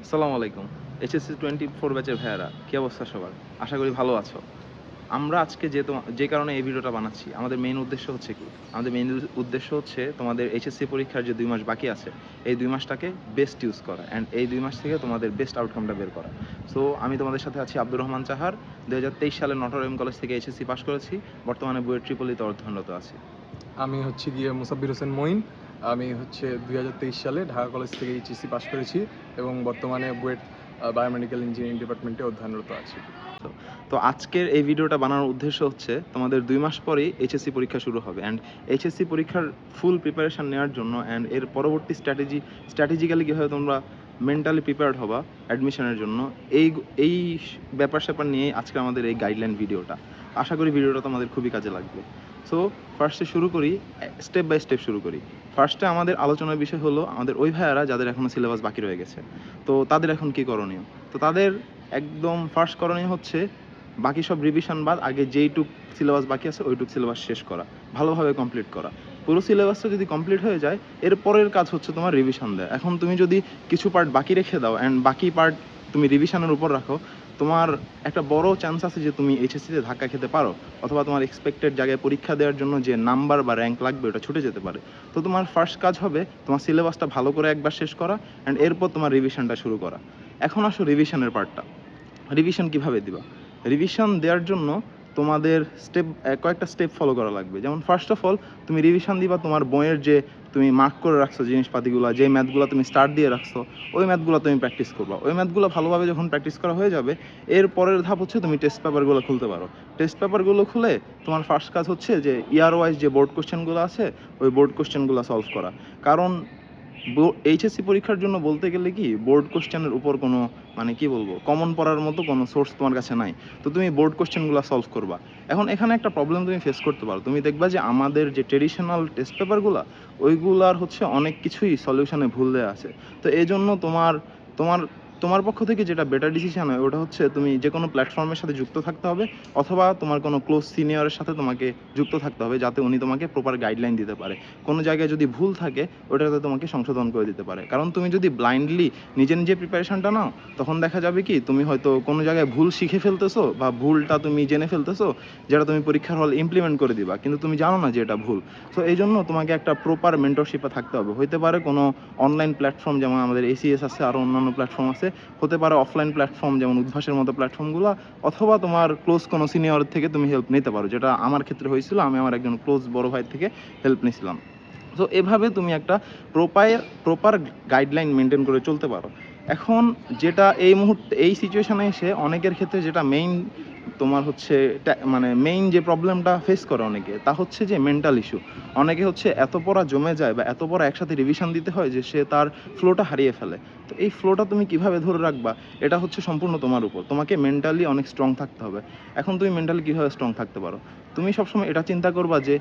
আসসালামু আলাইকুম। এইচএসসি 24 ব্যাচের ভাইয়েরা, কি অবস্থা সবার? আশা করি ভালো আছো। আমরা আজকে যে কারণে এই ভিডিওটা বানাচ্ছি, আমাদের মেইন উদ্দেশ্য হচ্ছে কি? আমাদের মেইন উদ্দেশ্য হচ্ছে তোমাদের এইচএসসি পরীক্ষার যে ২ মাস বাকি আছে, এই ২ মাসটাকে বেস্ট ইউজ করা অ্যান্ড এই ২ মাস থেকে তোমাদের বেস্ট আউটকামটা বের করা। সো আমি তোমাদের সাথে আছি আব্দুর রহমান চাহার। ২০২৩ সালে নটর ডেম কলেজ থেকে এইচএসসি পাস করেছি। বর্তমানে বুয়েট ট্রিপলিতে অধ্যয়নরত আছি। আমি হচ্ছে গিয়ে মুসাব্বির হোসেন মঈন। আমি হচ্ছে ২০২৩ সালে ঢাকা কলেজ থেকে এইচএসসি পাস করেছি এবং বর্তমানে বুয়েট বায়োমেডিক্যাল ইঞ্জিনিয়ারিং ডিপার্টমেন্টে অধ্যয়নরত আছি। তো তো আজকের এই ভিডিওটা বানানোর উদ্দেশ্য হচ্ছে তোমাদের ২ মাস পরেই এইচএসসি পরীক্ষা শুরু হবে অ্যান্ড এইচএসসি পরীক্ষার ফুল প্রিপারেশন নেওয়ার জন্য অ্যান্ড এর পরবর্তী স্ট্র্যাটেজিক্যালি কীভাবে তোমরা মেন্টালি প্রিপেয়ার্ড হবা অ্যাডমিশনের জন্য এই এই ব্যাপার-স্যাপার নিয়ে আজকে আমাদের এই গাইডলাইন ভিডিওটা। আশা করি ভিডিওটা তোমাদের খুবই কাজে লাগবে। সো ফার্স্টে শুরু করি, স্টেপ বাই স্টেপ শুরু করি। ফার্স্টে আমাদের আলোচনার বিষয় হলো আমাদের ওই ভাইয়ারা যাদের এখনও সিলেবাস বাকি রয়ে গেছে। তো তাদের এখন কী করণীয়? তো তাদের একদম ফার্স্ট করণীয় হচ্ছে বাকি সব রিভিশন বাদ আগে যেইটুক সিলেবাস বাকি আছে ওইটুক সিলেবাস শেষ করা, ভালোভাবে কমপ্লিট করা। পুরো সিলেবাসটা যদি কমপ্লিট হয়ে যায়, এর পরের কাজ হচ্ছে তোমার রিভিশন দেয়া। এখন তুমি যদি কিছু পার্ট বাকি রেখে দাও অ্যান্ড বাকি পার্ট তুমি রিভিশনের উপর রাখো, তোমার একটা বড় চান্স আছে যে তুমি এইচএসসিতে ধাক্কা খেতে পারো, অথবা তোমার এক্সপেক্টেড জায়গায় পরীক্ষা দেওয়ার জন্য যে নাম্বার বা র্যাঙ্ক লাগবে ওটা ছুটে যেতে পারে। তো তোমার ফার্স্ট কাজ হবে তোমার সিলেবাসটা ভালো করে একবার শেষ করা অ্যান্ড এরপর তোমার রিভিশনটা শুরু করা। এখন আসো রিভিশনের পার্টটা। রিভিশন কিভাবে দিবা? রিভিশন দেওয়ার জন্য তোমাদের কয়েকটা স্টেপ ফলো করা লাগবে। যেমন ফার্স্ট অফ অল তুমি রিভিশন দিবা তোমার বইয়ের যে তুমি মার্ক করে রাখছো জিনিসপাতিগুলো, যে ম্যাথগুলো তুমি স্টার্ট দিয়ে রাখছো, ওই ম্যাথগুলো তুমি প্র্যাকটিস করবা। ওই ম্যাথগুলো ভালোভাবে যখন প্র্যাকটিস করা হয়ে যাবে, এর পরের ধাপ হচ্ছে তুমি টেস্ট পেপারগুলো খুলতে পারো। টেস্ট পেপারগুলো খুলে তোমার ফার্স্ট কাজ হচ্ছে যে ইয়ার ওয়াইজ যে বোর্ড কোশ্চেনগুলো আছে ওই বোর্ড কোশ্চেনগুলো সলভ করা। কারণ এইচএসসি পরীক্ষার জন্য বলতে গেলে কি বোর্ড কোশ্চেনের উপর কোনো মানে কি বলবো কমন পড়ার মতো কোনো সোর্স তোমার কাছে নাই। তো তুমি বোর্ড কোশ্চেনগুলো সলভ করবা। এখন এখানে একটা প্রবলেম তুমি ফেস করতে পারো। তুমি দেখবা যে আমাদের যে ট্রেডিশনাল টেস্ট পেপারগুলো ওইগুলার হচ্ছে অনেক কিছুই সলিউশনে ভুল দেওয়া আছে। তো এই জন্য তোমার তোমার তোমার পক্ষ থেকে যেটা বেটার ডিসিশন হয় ওটা হচ্ছে তুমি যে কোনো প্ল্যাটফর্মের সাথে যুক্ত থাকতে হবে, অথবা তোমার কোনো ক্লোজ সিনিয়রের সাথে তোমাকে যুক্ত থাকতে হবে যাতে উনি তোমাকে প্রপার গাইডলাইন দিতে পারে। কোনো জায়গায় যদি ভুল থাকে ওটাতে তোমাকে সংশোধন করে দিতে পারে। কারণ তুমি যদি ব্লাইন্ডলি নিজে নিজে প্রিপারেশনটা নাও, তখন দেখা যাবে কি তুমি হয়তো কোনো জায়গায় ভুল শিখে ফেলতেছো বা ভুলটা তুমি জেনে ফেলতেছো, যেটা তুমি পরীক্ষার হল ইমপ্লিমেন্ট করে দিবা, কিন্তু তুমি জানো না যে এটা ভুল। সো এই জন্য তোমাকে একটা প্রপার মেন্টরশিপে থাকতে হবে। হইতে পারে কোনো অনলাইন প্ল্যাটফর্ম যেমন আমাদের এসিএস আছে, আরও অন্যান্য প্ল্যাটফর্ম আছে, হতে পারে অফলাইন প্ল্যাটফর্ম যেমন উদ্ভাসের মতো প্ল্যাটফর্মগুলো, অথবা তোমার ক্লোজ কোনো সিনিয়র থেকে তুমি হেল্প নিতে পারো, যেটা আমার ক্ষেত্রে হয়েছিল। আমি আমার একজন ক্লোজ বড় ভাই থেকে হেল্প নিয়েছিলাম। সো এভাবে তুমি একটা প্রপার গাইডলাইন মেনটেন করে চলতে পারো। এখন যেটা এই মুহূর্তে এই সিচুয়েশনে এসে অনেকের ক্ষেত্রে যেটা মেইন তোমার হচ্ছে মানে মেইন যে প্রবলেমটা ফেস করে অনেকে, তা হচ্ছে যে মেন্টাল ইস্যু। অনেকে হচ্ছে এত পড়া জমে যায় বা এত পড়া একসাথে রিভিশন দিতে হয় যে সে তার ফ্লোটা হারিয়ে ফেলে। তো এই ফ্লোটা তুমি কিভাবে ধরে রাখবা, এটা হচ্ছে সম্পূর্ণ তোমার উপর। তোমাকে মেন্টালি অনেক স্ট্রং থাকতে হবে। এখন তুমি মেন্টালি কীভাবে স্ট্রং থাকতে পারো? তুমি সবসময় এটা চিন্তা করবা যে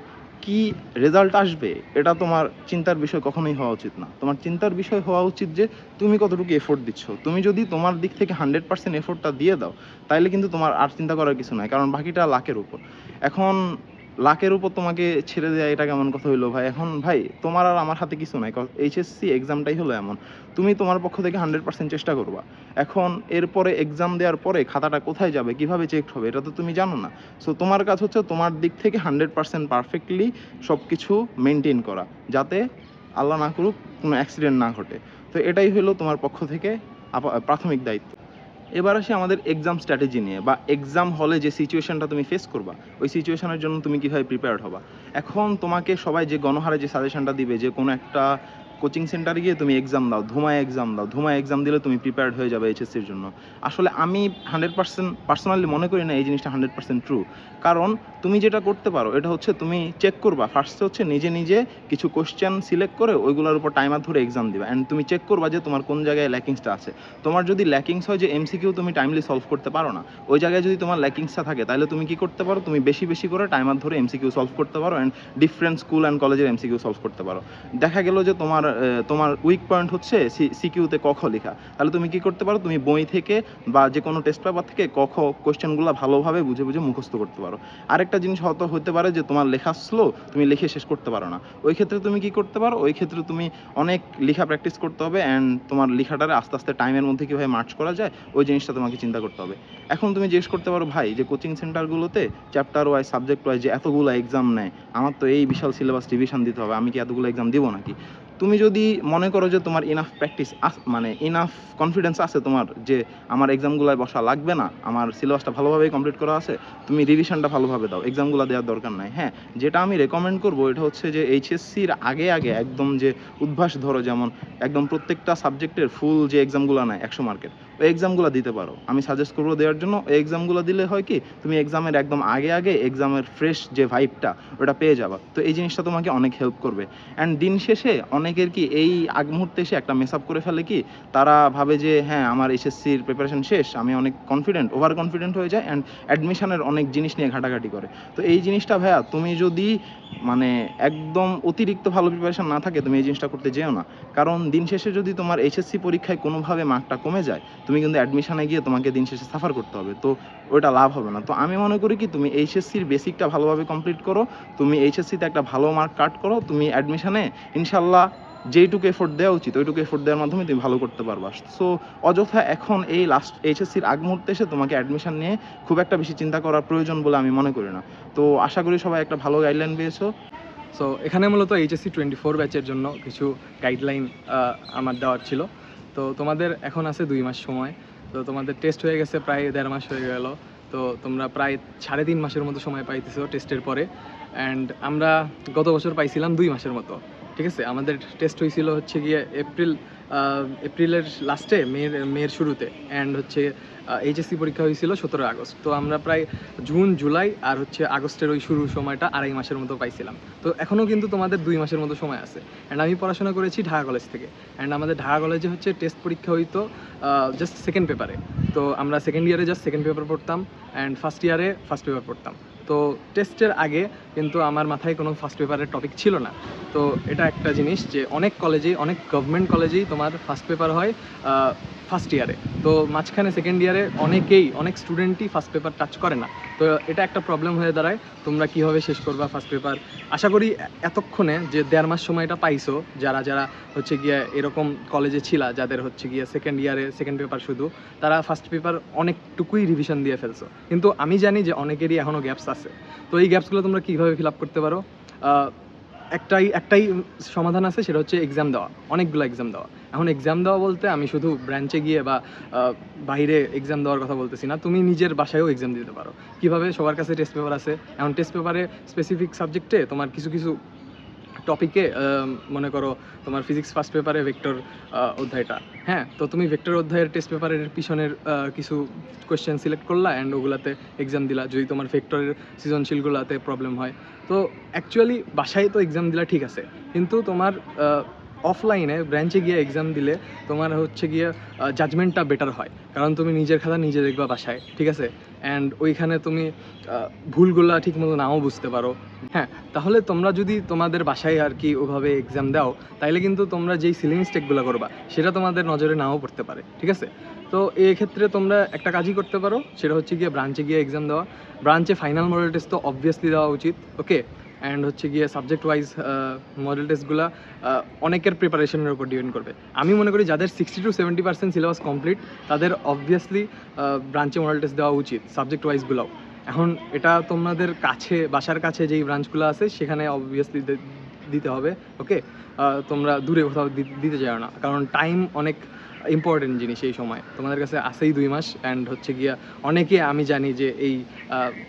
কি রেজাল্ট আসবে, এটা তোমার চিন্তার বিষয় কখনোই হওয়া উচিত না। তোমার চিন্তার বিষয় হওয়া উচিত যে তুমি কতটুকু এফোর্ট দিচ্ছ। তুমি যদি তোমার দিক থেকে 100% এফোর্টটা দিয়ে দাও, তাইলে কিন্তু তোমার আর চিন্তা করার কিছু নাই, কারণ বাকিটা লাকের উপর। এখন লাকের উপর তোমাকে ছেড়ে দেওয়া, এটা কেমন কথা হইলো ভাই? এখন ভাই তোমার আর আমার হাতে কিছু নাই, এইচএসসি এক্সামটাই হলো এমন। তুমি তোমার পক্ষ থেকে 100% চেষ্টা করবা। এখন এরপরে এক্সাম দেওয়ার পরে খাতাটা কোথায় যাবে, কিভাবে চেক হবে, এটা তো তুমি জানো না। সো তোমার কাজ হচ্ছে তোমার দিক থেকে 100% পারফেক্টলি সব কিছু মেনটেন করা, যাতে আল্লাহ না করুক কোনো অ্যাক্সিডেন্ট না ঘটে। তো এটাই হলো তোমার পক্ষ থেকে প্রাথমিক দায়িত্ব। এবার আসি আমাদের এক্সাম স্ট্র্যাটেজি নিয়ে, বা এক্সাম হলে যে সিচুয়েশনটা তুমি ফেস করবা, ওই সিচুয়েশনের জন্য তুমি কীভাবে প্রিপেয়ার্ড হবা। এখন তোমাকে সবাই যে গণহারে যে সাজেশনটা দিবে যে কোনো একটা কোচিং সেন্টারে গিয়ে তুমি এক্সাম দাও, ধুমায় এক্সাম দাও, ধুমায় এক্সাম দিলে তুমি প্রিপেয়ার্ড হয়ে যাবে এইচএসসির জন্য। আসলে আমি 100% পার্সোনালি মনে করি না এই জিনিসটা 100% ট্রু। কারণ তুমি যেটা করতে পারো এটা হচ্ছে তুমি চেক করবা, ফার্স্টে হচ্ছে নিজে নিজে কিছু কোশ্চেন সিলেক্ট করে ওইগুলোর উপর টাইমার ধরে এক্সাম দিবা, অ্যান্ড তুমি চেক করবা যে তোমার কোন জায়গায় ল্যাকিংসটা আছে। তোমার যদি ল্যাকিংস হয় যে এমসিকিউ তুমি টাইমলি সলভ করতে পারো না, ওই জায়গায় যদি তোমার ল্যাকিংসটা থাকে, তাহলে তুমি কি করতে পারো, তুমি বেশি বেশি করে টাইমার ধরে এমসিকিউ সলভ করতে পারো অ্যান্ড ডিফারেন্ট স্কুল অ্যান্ড কলেজের এমসিকিউ সলভ করতে পারো। দেখা গেল যে তোমার তোমার উইক পয়েন্ট হচ্ছে সিকিউতে ক খ লেখা, তাহলে তুমি কি করতে পারো, তুমি বই থেকে বা যে কোনো টেস্ট পেপার থেকে ক খ কোয়েশ্চেনগুলো ভালোভাবে বুঝে বুঝে মুখস্থ করতে পারো। আরেকটা জিনিস হয়তো হতে পারে যে তোমার লেখা স্লো, তুমি লিখে শেষ করতে পারো না, ওই ক্ষেত্রে তুমি কি করতে পারো, ওই ক্ষেত্রে তুমি অনেক লেখা প্র্যাকটিস করতে হবে অ্যান্ড তোমার লেখাটারে আস্তে আস্তে টাইমের মধ্যে কীভাবে মার্চ করা যায় ওই জিনিসটা তোমাকে চিন্তা করতে হবে। এখন তুমি জিজ্ঞেস করতে পারো ভাই যে কোচিং সেন্টারগুলোতে চ্যাপ্টার ওয়াইজ সাবজেক্ট ওয়াইজ যে এতগুলো এক্সাম নেয়, আমার তো এই বিশাল সিলেবাস রিভিশন দিতে হবে, আমি কি এতগুলো এক্সাম দিব নাকি? তুমি যদি মনে করো যে তোমার ইনাফ প্র্যাকটিস মানে ইনাফ কনফিডেন্স আছে তোমার যে আমার এক্সামগুলোয় বসা লাগবে না, আমার সিলেবাসটা ভালোভাবেই কমপ্লিট করা আছে, তুমি রিভিশনটা ভালোভাবে দাও, এক্সামগুলো দেওয়ার দরকার নাই। হ্যাঁ, যেটা আমি রেকমেন্ড করবো এটা হচ্ছে যে এইচএসসির আগে আগে একদম যে উদ্ভাস ধরো, যেমন একদম প্রত্যেকটা সাবজেক্টের ফুল যে এক্সামগুলো নেয় 100 মার্কের, ওই এক্সামগুলো দিতে পারো, আমি সাজেস্ট করবো দেওয়ার জন্য। ওই এক্সামগুলো দিলে হয় কি, তুমি এক্সামের একদম আগে আগে এক্সামের ফ্রেশ যে ভাইবটা ওটা পেয়ে যাবা, তো এই জিনিসটা তোমাকে অনেক হেল্প করবে। অ্যান্ড দিন শেষে অনেকের কি এই আগ মুহূর্তে এসে একটা মেস আপ করে ফেলে কি, তারা ভাবে যে হ্যাঁ আমার এইচএসসির প্রিপারেশন শেষ, আমি অনেক কনফিডেন্ট, ওভার কনফিডেন্ট হয়ে যায় অ্যান্ড অ্যাডমিশনের অনেক জিনিস নিয়ে ঘাটাঘাটি করে। তো এই জিনিসটা ভাইয়া, তুমি যদি মানে একদম অতিরিক্ত ভালো প্রিপারেশন না থাকে, তুমি এই জিনিসটা করতে যেও না, কারণ দিন শেষে যদি তোমার এইচএসসি পরীক্ষায় কোনোভাবে মার্কটা কমে যায়, তুমি কিন্তু অ্যাডমিশনে গিয়ে তোমাকে দিন শেষে সাফার করতে হবে, তো ওটা লাভ হবে না। তো আমি মনে করি কি, তুমি এইচএসসির বেসিকটা ভালোভাবে কমপ্লিট করো, তুমি এইচএসসিতে একটা ভালো মার্ক কাট করো, তুমি অ্যাডমিশনে ইনশাল্লাহ যেইটুকু এফোর্ট দেওয়া উচিত ওইটুকু এফোর্ট দেওয়ার মাধ্যমে তুমি ভালো করতে পারবা। সো অযথা এখন এই লাস্ট এইচএসসির আগ মুহূর্তে এসে তোমাকে অ্যাডমিশন নিয়ে খুব একটা বেশি চিন্তা করার প্রয়োজন বলে আমি মনে করি না। তো আশা করি সবাই একটা ভালো গাইডলাইন পেয়েছো। সো এখানে মূলত এইচএসসি 24 ব্যাচের জন্য কিছু গাইডলাইন আমার দেওয়ার ছিল। তো তোমাদের এখন আছে 2 মাস সময়, তো তোমাদের টেস্ট হয়ে গেছে প্রায় 1.5 মাস হয়ে গেল, তো তোমরা প্রায় 3.5 মাসের মতো সময় পাইতেছো টেস্টের পরে। অ্যান্ড আমরা গত বছর পাইছিলাম 2 মাসের মতো, ঠিক আছে। আমাদের টেস্ট হয়েছিল হচ্ছে গিয়ে এপ্রিলের লাস্টে, মেয়ের শুরুতে, অ্যান্ড হচ্ছে এইচএসসি পরীক্ষা হয়েছিল 17 আগস্ট। তো আমরা প্রায় জুন, জুলাই আর হচ্ছে আগস্টের ওই শুরুর সময়টা 2.5 মাসের মতো পাইছিলাম। তো এখনও কিন্তু তোমাদের 2 মাসের মতো সময় আছে। অ্যান্ড আমি পড়াশোনা করেছি ঢাকা কলেজ থেকে, অ্যান্ড আমাদের ঢাকা কলেজে হচ্ছে টেস্ট পরীক্ষা হইতো জাস্ট সেকেন্ড পেপারে। তো আমরা সেকেন্ড ইয়ারে জাস্ট সেকেন্ড পেপার পড়তাম, অ্যান্ড ফার্স্ট ইয়ারে ফার্স্ট পেপার পড়তাম। তো টেস্টের আগে কিন্তু আমার মাথায় কোনো ফার্স্ট পেপারের টপিক ছিল না। তো এটা একটা জিনিস যে অনেক কলেজেই, অনেক গভর্নমেন্ট কলেজেই তোমার ফার্স্ট পেপার হয় ফার্স্ট ইয়ারে, তো মাঝখানে সেকেন্ড ইয়ারে অনেক স্টুডেন্টই ফার্স্ট পেপার টাচ করে না। তো এটা একটা প্রবলেম হয়ে দাঁড়ায়, তোমরা কীভাবে শেষ করবা ফার্স্ট পেপার। আশা করি এতক্ষণে যে 1.5 মাস সময়টা পাইছো, যারা যারা হচ্ছে গিয়ে এরকম কলেজে ছিলা, যাদের হচ্ছে গিয়ে সেকেন্ড ইয়ারে সেকেন্ড পেপার শুধু, তারা ফার্স্ট পেপার অনেকটুকুই রিভিশন দিয়ে ফেলছো। কিন্তু আমি জানি যে অনেকেরই এখনও গ্যাপস আছে। তো এই গ্যাপসগুলো তোমরা কীভাবে ফিল আপ করতে পারো? একটাই সমাধান আছে, সেটা হচ্ছে এক্সাম দেওয়া, অনেকগুলো এক্সাম দেওয়া। এখন এক্সাম দেওয়া বলতে আমি শুধু ব্রাঞ্চে গিয়ে বা বাইরে এক্সাম দেওয়ার কথা বলতেছি না, তুমি নিজের বাসায়ও এক্সাম দিতে পারো। কীভাবে? সবার কাছে টেস্ট পেপার আছে। এখন টেস্ট পেপারে স্পেসিফিক সাবজেক্টে তোমার কিছু কিছু টপিকে, মনে করো তোমার ফিজিক্স ফার্স্ট পেপারে ভেক্টর অধ্যায়টা, হ্যাঁ, তো তুমি ভেক্টর অধ্যায়ের টেস্ট পেপারের পিছনের কিছু কোয়েশ্চেন সিলেক্ট করলা অ্যান্ড ওগুলাতে এক্সাম দিলা, যদি তোমার ভেক্টরের সৃজনশীলগুলোতে প্রবলেম হয়। তো অ্যাকচুয়ালি বাসায় তো এক্সাম দিলা ঠিক আছে, কিন্তু তোমার অফলাইনে ব্রাঞ্চে গিয়ে এক্সাম দিলে তোমার হচ্ছে গিয়ে জাজমেন্টটা বেটার হয়, কারণ তুমি নিজের খাতা নিজে দেখবা বাসায়, ঠিক আছে। অ্যান্ড ওইখানে তুমি ভুলগুলো ঠিক মতো নাও বুঝতে পারো। হ্যাঁ, তাহলে তোমরা যদি তোমাদের বাসায় আর কি ওভাবে এক্সাম দাও, তাইলে কিন্তু তোমরা যেই সিলি মিস্টেকগুলো করবা সেটা তোমাদের নজরে নাও পড়তে পারে, ঠিক আছে। তো এই ক্ষেত্রে তোমরা একটা কাজই করতে পারো, সেটা হচ্ছে গিয়ে ব্রাঞ্চে গিয়ে এক্সাম দেওয়া। ব্রাঞ্চে ফাইনাল মডেল টেস্ট তো অবভিয়াসলি দেওয়া উচিত, ওকে। অ্যান্ড হচ্ছে গিয়ে সাবজেক্ট ওয়াইজ মডেল টেস্টগুলো অনেকের প্রিপারেশনের উপর ডিপেন্ড করবে। আমি মনে করি যাদের 60 to 70% সিলেবাস কমপ্লিট, তাদের অবভিয়াসলি ব্রাঞ্চে মডেল টেস্ট দেওয়া উচিত, সাবজেক্ট ওয়াইজগুলোও। এখন এটা তোমাদের কাছে, বাসার কাছে যেই ব্রাঞ্চগুলো আছে সেখানে অবভিয়াসলি দিতে হবে, ওকে। তোমরা দূরে কোথাও দিতে যাও না, কারণ টাইম অনেক ইম্পর্টেন্ট জিনিস। এই সময় তোমাদের কাছে আসেই 2 মাস, অ্যান্ড হচ্ছে গিয়া অনেকে আমি জানি যে এই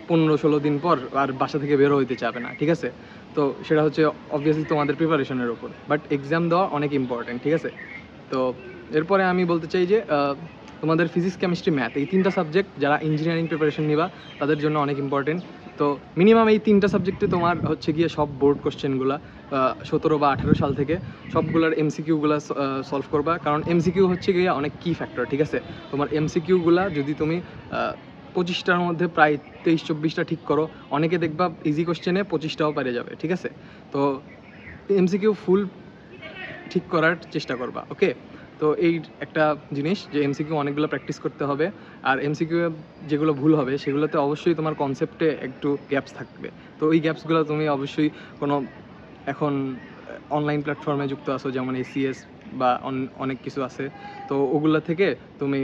15-16 দিন পর আর বাসা থেকে বেরো হইতে চাবে না, ঠিক আছে। তো সেটা হচ্ছে অবভিয়াসলি তোমাদের প্রিপারেশনের ওপর, বাট এক্সাম দেওয়া অনেক ইম্পর্টেন্ট, ঠিক আছে। তো এরপরে আমি বলতে চাই যে তোমাদের ফিজিক্স, কেমিস্ট্রি, ম্যাথ, এই 3টা সাবজেক্ট যারা ইঞ্জিনিয়ারিং প্রিপারেশন নিবা তাদের জন্য অনেক ইম্পর্টেন্ট। তো মিনিমাম এই 3টা সাবজেক্টে তোমার হচ্ছে গিয়ে সব বোর্ড কোশ্চেনগুলো 17 বা 18 সাল থেকে সবগুলোর এমসিকিউগুলো সলভ করবা, কারণ এমসিকিউ হচ্ছে গিয়ে অনেক কি ফ্যাক্টর, ঠিক আছে। তোমার এমসিকিউগুলো যদি তুমি 25টার মধ্যে প্রায় 23-24টা ঠিক করো, অনেকে দেখবা ইজি কোশ্চেনে 25টাও পেরে যাবে, ঠিক আছে। তো এমসিকিউ ফুল ঠিক করার চেষ্টা করবা। ওকে, তো এই একটা জিনিস যে এমসিকিউ অনেকগুলো প্র্যাকটিস করতে হবে, আর এমসিকিউ যেগুলো ভুল হবে সেগুলোতে অবশ্যই তোমার কনসেপ্টে একটু গ্যাপস থাকবে। তো ওই গ্যাপসগুলো তুমি অবশ্যই কোনো এখন অনলাইন প্ল্যাটফর্মে যুক্ত আছো, যেমন এসিএস বা অনেক কিছু আছে, তো ওগুলো থেকে তুমি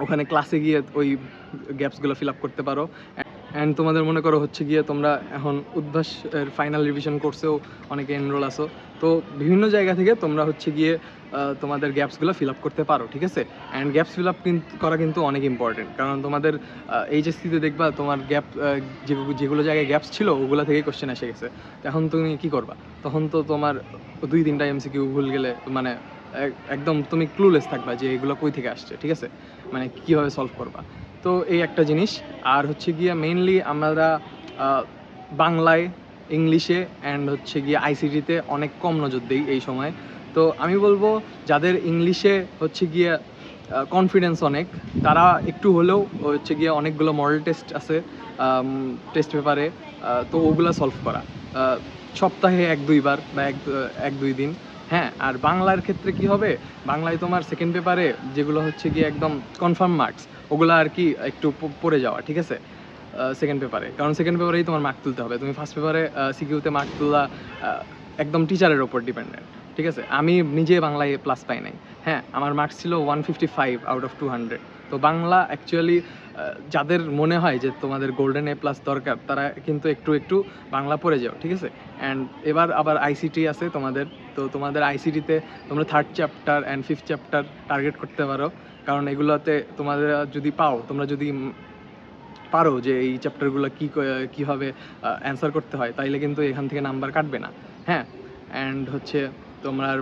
ওখানে ক্লাসে গিয়ে ওই গ্যাপসগুলো ফিল আপ করতে পারো। অ্যান্ড তোমাদের মনে করো হচ্ছে গিয়ে তোমরা এখন উদ্ভাসের ফাইনাল রিভিশন কোর্সেও অনেকে এনরোল আসো, তো বিভিন্ন জায়গা থেকে তোমরা হচ্ছে গিয়ে তোমাদের গ্যাপসগুলো ফিল আপ করতে পারো, ঠিক আছে? অ্যান্ড গ্যাপস ফিল আপ করা কিন্তু অনেক ইম্পর্টেন্ট, কারণ তোমাদের এইচএসসিতে দেখবা তোমার গ্যাপ যেগুলো জায়গায় গ্যাপস ছিল ওগুলো থেকেই কোশ্চেন এসে গেছে। এখন তুমি কি করবা? তখন তো তোমার 2-3টা এমসিকিউ ভুল গেলে মানে একদম তুমি ক্লুলেস থাকবা যে এগুলো কই থেকে আসছে, ঠিক আছে? মানে কীভাবে সলভ করবা। তো এই একটা জিনিস। আর হচ্ছে গিয়ে মেইনলি আমরা বাংলায়, ইংলিশে অ্যান্ড হচ্ছে গিয়ে আইসিটিতে অনেক কম নজর দিই এই সময়। তো আমি বলবো যাদের ইংলিশে হচ্ছে গিয়ে কনফিডেন্স অনেক, তারা একটু হলেও হচ্ছে গিয়ে অনেকগুলো মডেল টেস্ট আছে টেস্ট পেপারে, তো ওগুলো সলভ করা সপ্তাহে 1-2 বার বা 1-2 দিন। হ্যাঁ, আর বাংলার ক্ষেত্রে কি হবে, বাংলায় তোমার সেকেন্ড পেপারে যেগুলো হচ্ছে গিয়ে একদম কনফার্ম মার্কস, ওগুলো আর কি একটু পড়ে যাওয়া, ঠিক আছে? সেকেন্ড পেপারে, কারণ সেকেন্ড পেপারেই তোমার মার্ক তুলতে হবে। তুমি ফার্স্ট পেপারে সিকিউতে মার্ক তোলা একদম টিচারের ওপর ডিপেন্ডেন্ট, ঠিক আছে? আমি নিজে বাংলায় প্লাস পাই নাই। হ্যাঁ, আমার মার্কস ছিল 155 আউট অফ 200। তো বাংলা অ্যাকচুয়ালি যাদের মনে হয় যে তোমাদের গোল্ডেন এ প্লাস দরকার, তারা কিন্তু একটু একটু বাংলা পড়ে যাও, ঠিক আছে? অ্যান্ড এবার আবার আইসিটি আছে তোমাদের, তো তোমাদের আইসিটিতে তোমরা 3rd chapter and 5th chapter target করতে পারো, কারণ এগুলোতে তোমাদের যদি পাও, তোমরা যদি পারো যে এই চ্যাপ্টারগুলো কীভাবে অ্যান্সার করতে হয়, তাইলে কিন্তু এখান থেকে নাম্বার কাটবে না। হ্যাঁ, অ্যান্ড হচ্ছে তোমার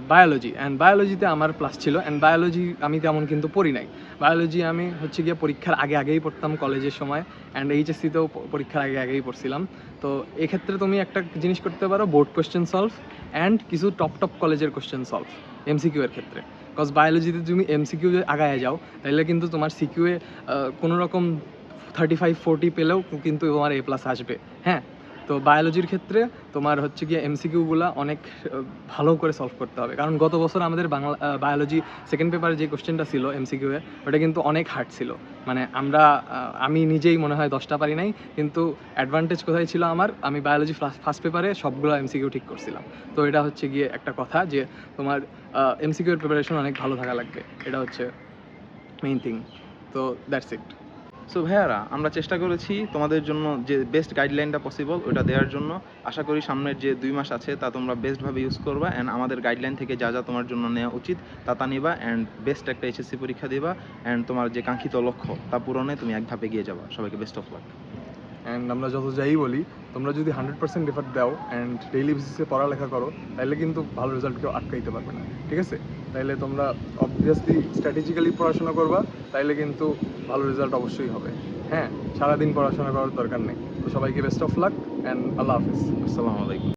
বায়োলজিতে আমার প্লাস ছিল, অ্যান্ড বায়োলজি আমি তেমন কিন্তু পড়ি নাই। বায়োলজি আমি হচ্ছে গিয়ে পরীক্ষার আগেই পড়তাম কলেজের সময়, অ্যান্ড এইচএসসিতেও পরীক্ষার আগেই পড়ছিলাম। তো এক্ষেত্রে তুমি একটা জিনিস করতে পারো, বোর্ড কোশ্চেন সলভ অ্যান্ড কিছু টপ কলেজের কোশ্চেন সলভ এমসিকিউ এর ক্ষেত্রে। বিকজ বায়োলজিতে তুমি এমসিকিউ আগায় যাও, তাহলে কিন্তু তোমার সিকিউয়ে কোনো রকম 35-40 পেলেও কিন্তু তোমার এ প্লাস আসবে। হ্যাঁ, তো বায়োলজির ক্ষেত্রে তোমার হচ্ছে গিয়ে এমসিকিউগুলো অনেক ভালো করে সলভ করতে হবে, কারণ গত বছর আমাদের বায়োলজি সেকেন্ড পেপারে যে কোশ্চেনটা ছিল এমসিকিউয়ে, ওটা কিন্তু অনেক হার্ড ছিল। মানে আমি নিজেই মনে হয় 10টা পারি নাই, কিন্তু অ্যাডভান্টেজ কোথায় ছিল আমার, আমি বায়োলজি ফার্স্ট পেপারে সবগুলো এমসিকিউ ঠিক করছিলাম। তো এটা হচ্ছে গিয়ে একটা কথা যে তোমার এমসিকিউর প্রিপারেশন অনেক ভালো থাকা লাগবে, এটা হচ্ছে মেইন থিং। তো দ্যাটস ইট। সো ভাইয়ারা, আমরা চেষ্টা করেছি তোমাদের জন্য যে বেস্ট গাইডলাইনটা পসিবল ওটা দেওয়ার জন্য। আশা করি সামনের যে 2 মাস আছে তা তোমরা বেস্টভাবে ইউজ করবা, অ্যান্ড আমাদের গাইডলাইন থেকে যা তোমার জন্য নেওয়া উচিত তা নিবা, অ্যান্ড বেস্ট একটা এইচএসসি পরীক্ষা দিবা, অ্যান্ড তোমার যে কাঙ্ক্ষিত লক্ষ্য তা পূরণে তুমি এক ধাপে এগিয়ে যাবা। সবাইকে বেস্ট অফ লাক। অ্যান্ড আমরা যত যাই বলি, তোমরা যদি 100% এফার্ট দাও অ্যান্ড ডেইলি বেসিসে পড়ালেখা করো, তাহলে কিন্তু ভালো রেজাল্ট কেউ আটকাইতে পারবে না, ঠিক আছে? তাইলে তোমরা অবভিয়াসলি স্ট্র্যাটেজিক্যালি পড়াশোনা করবা, তাইলে কিন্তু ভালো রেজাল্ট অবশ্যই হবে। হ্যাঁ, সারাদিন পড়াশোনা করার দরকার নেই। তো সবাইকে বেস্ট অফ লাক অ্যান্ড আল্লাহ হাফিজ। আসসালামু আলাইকুম।